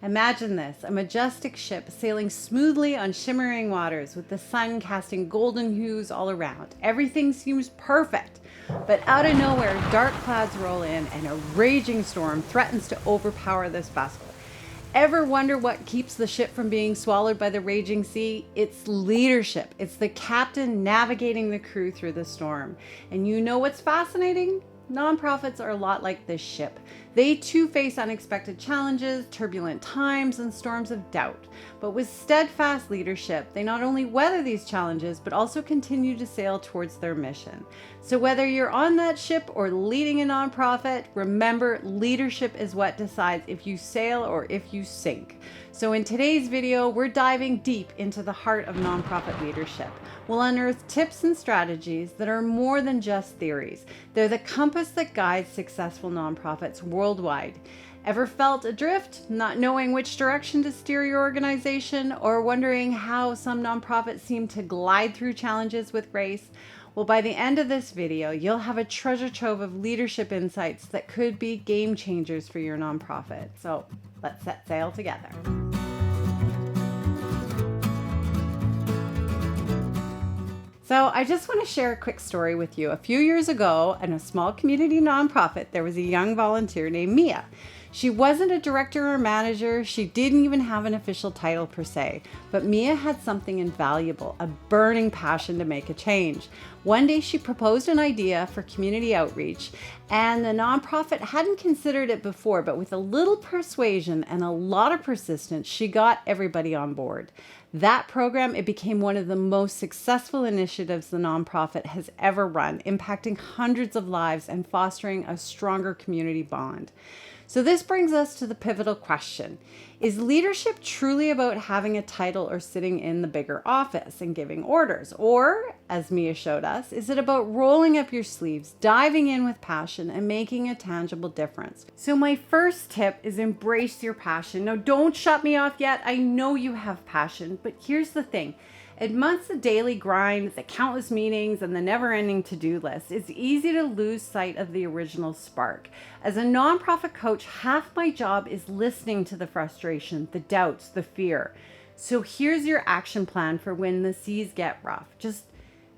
Imagine this, a majestic ship sailing smoothly on shimmering waters with the sun casting golden hues all around. Everything seems perfect, but out of nowhere, dark clouds roll in and a raging storm threatens to overpower this vessel. Ever wonder what keeps the ship from being swallowed by the raging sea? It's leadership. It's the captain navigating the crew through the storm. And you know what's fascinating? Nonprofits are a lot like this ship. They too face unexpected challenges, turbulent times, and storms of doubt. But with steadfast leadership, they not only weather these challenges, but also continue to sail towards their mission. So whether you're on that ship or leading a nonprofit, remember, leadership is what decides if you sail or if you sink. So in today's video, we're diving deep into the heart of nonprofit leadership. We'll unearth tips and strategies that are more than just theories. They're the compass that guides successful nonprofits worldwide. Ever felt adrift, not knowing which direction to steer your organization, or wondering how some nonprofits seem to glide through challenges with grace? Well, by the end of this video, you'll have a treasure trove of leadership insights that could be game changers for your nonprofit. So let's set sail together. So I just want to share a quick story with you. A few years ago, in a small community nonprofit, there was a young volunteer named Mia. She wasn't a director or manager. She didn't even have an official title per se, but Mia had something invaluable, a burning passion to make a change. One day she proposed an idea for community outreach, and the nonprofit hadn't considered it before, but with a little persuasion and a lot of persistence, she got everybody on board. That program, it became one of the most successful initiatives the nonprofit has ever run, impacting hundreds of lives and fostering a stronger community bond. So this brings us to the pivotal question. Is leadership truly about having a title or sitting in the bigger office and giving orders? Or, as Mia showed us, is it about rolling up your sleeves, diving in with passion, and making a tangible difference? So my first tip is embrace your passion. Now, don't shut me off yet. I know you have passion, but here's the thing. Amidst the daily grind, the countless meetings, and the never-ending to-do list, it's easy to lose sight of the original spark. As a nonprofit coach, half my job is listening to the frustration, the doubts, the fear. So here's your action plan for when the seas get rough. Just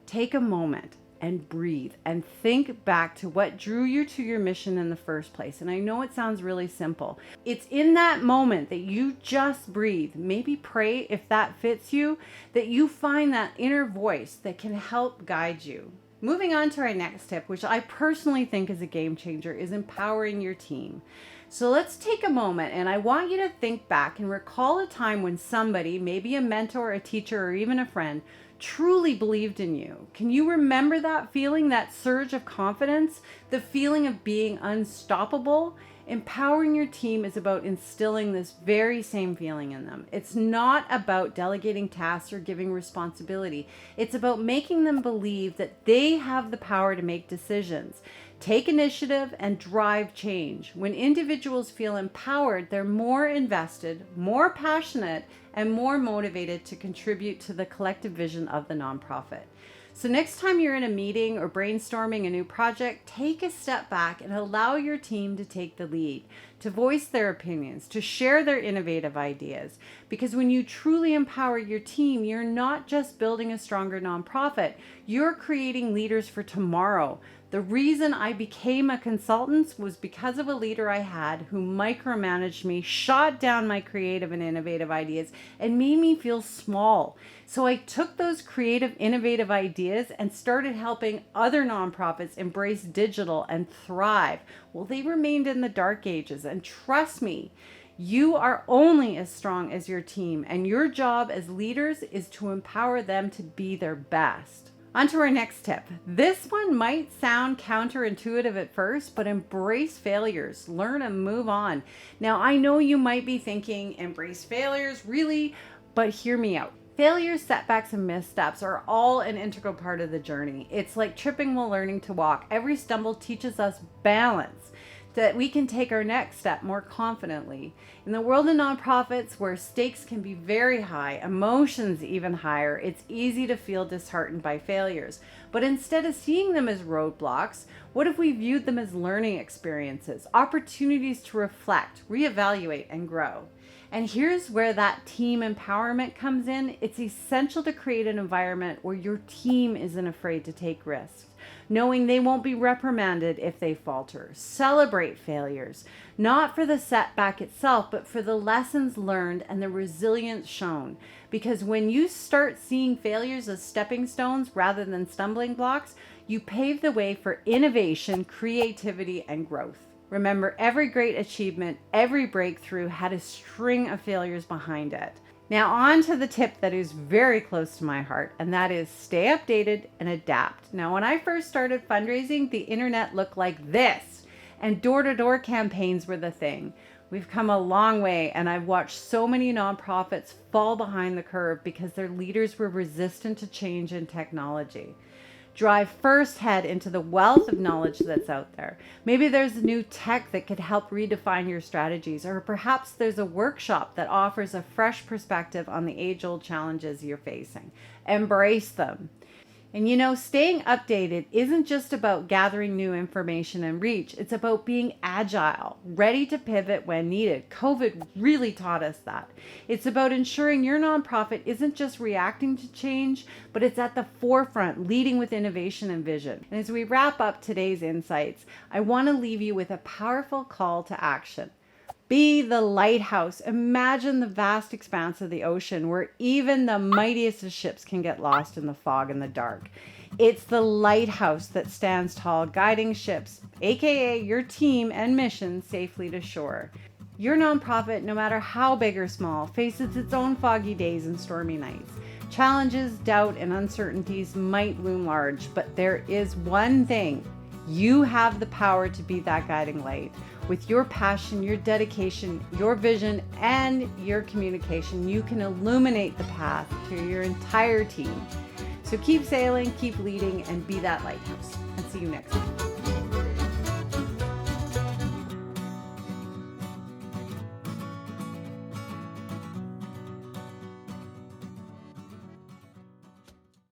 take a moment and breathe and think back to what drew you to your mission in the first place. And I know it sounds really simple. It's in that moment that you just breathe, maybe pray if that fits you, that you find that inner voice that can help guide you. Moving on to our next tip, which I personally think is a game changer, is empowering your team. So let's take a moment and I want you to think back and recall a time when somebody, maybe a mentor, a teacher, or even a friend, truly believed in you. Can you remember that feeling, that surge of confidence, the feeling of being unstoppable? Empowering your team is about instilling this very same feeling in them. It's not about delegating tasks or giving responsibility. It's about making them believe that they have the power to make decisions, take initiative, and drive change. When individuals feel empowered, they're more invested, more passionate, and more motivated to contribute to the collective vision of the nonprofit. So next time you're in a meeting or brainstorming a new project, take a step back and allow your team to take the lead, to voice their opinions, to share their innovative ideas. Because when you truly empower your team, you're not just building a stronger nonprofit, you're creating leaders for tomorrow. The reason I became a consultant was because of a leader I had who micromanaged me, shot down my creative and innovative ideas, and made me feel small. So I took those creative, innovative ideas and started helping other nonprofits embrace digital and thrive. Well, they remained in the dark ages, and trust me, you are only as strong as your team, and your job as leaders is to empower them to be their best. On to our next tip. This one might sound counterintuitive at first, but embrace failures, learn and move on. Now, I know you might be thinking, embrace failures, really? But hear me out. Failures, setbacks, and missteps are all an integral part of the journey. It's like tripping while learning to walk. Every stumble teaches us balance, that we can take our next step more confidently. In the world of nonprofits, where stakes can be very high, emotions even higher, it's easy to feel disheartened by failures. But instead of seeing them as roadblocks, what if we viewed them as learning experiences, opportunities to reflect, reevaluate, and grow? And here's where that team empowerment comes in. It's essential to create an environment where your team isn't afraid to take risks, knowing they won't be reprimanded if they falter. Celebrate failures, not for the setback itself, but for the lessons learned and the resilience shown. Because when you start seeing failures as stepping stones rather than stumbling blocks, you pave the way for innovation, creativity, and growth. Remember, every great achievement, every breakthrough had a string of failures behind it. Now on to the tip that is very close to my heart, and that is stay updated and adapt. Now, when I first started fundraising, the internet looked like this, and door-to-door campaigns were the thing. We've come a long way, and I've watched so many nonprofits fall behind the curve because their leaders were resistant to change in technology. Drive first head into the wealth of knowledge that's out there. Maybe there's a new tech that could help redefine your strategies, or perhaps there's a workshop that offers a fresh perspective on the age-old challenges you're facing. Embrace them. And you know, staying updated isn't just about gathering new information and reach. It's about being agile, ready to pivot when needed. COVID really taught us that. It's about ensuring your nonprofit isn't just reacting to change, but it's at the forefront, leading with innovation and vision. And as we wrap up today's insights, I want to leave you with a powerful call to action. Be the lighthouse. Imagine the vast expanse of the ocean where even the mightiest of ships can get lost in the fog and the dark. It's the lighthouse that stands tall, guiding ships, aka your team and mission, safely to shore. Your nonprofit, no matter how big or small, faces its own foggy days and stormy nights. Challenges, doubt, and uncertainties might loom large, but there is one thing. You have the power to be that guiding light. With your passion, your dedication, your vision, and your communication, you can illuminate the path to your entire team. So keep sailing, keep leading, and be that lighthouse. And see you next time.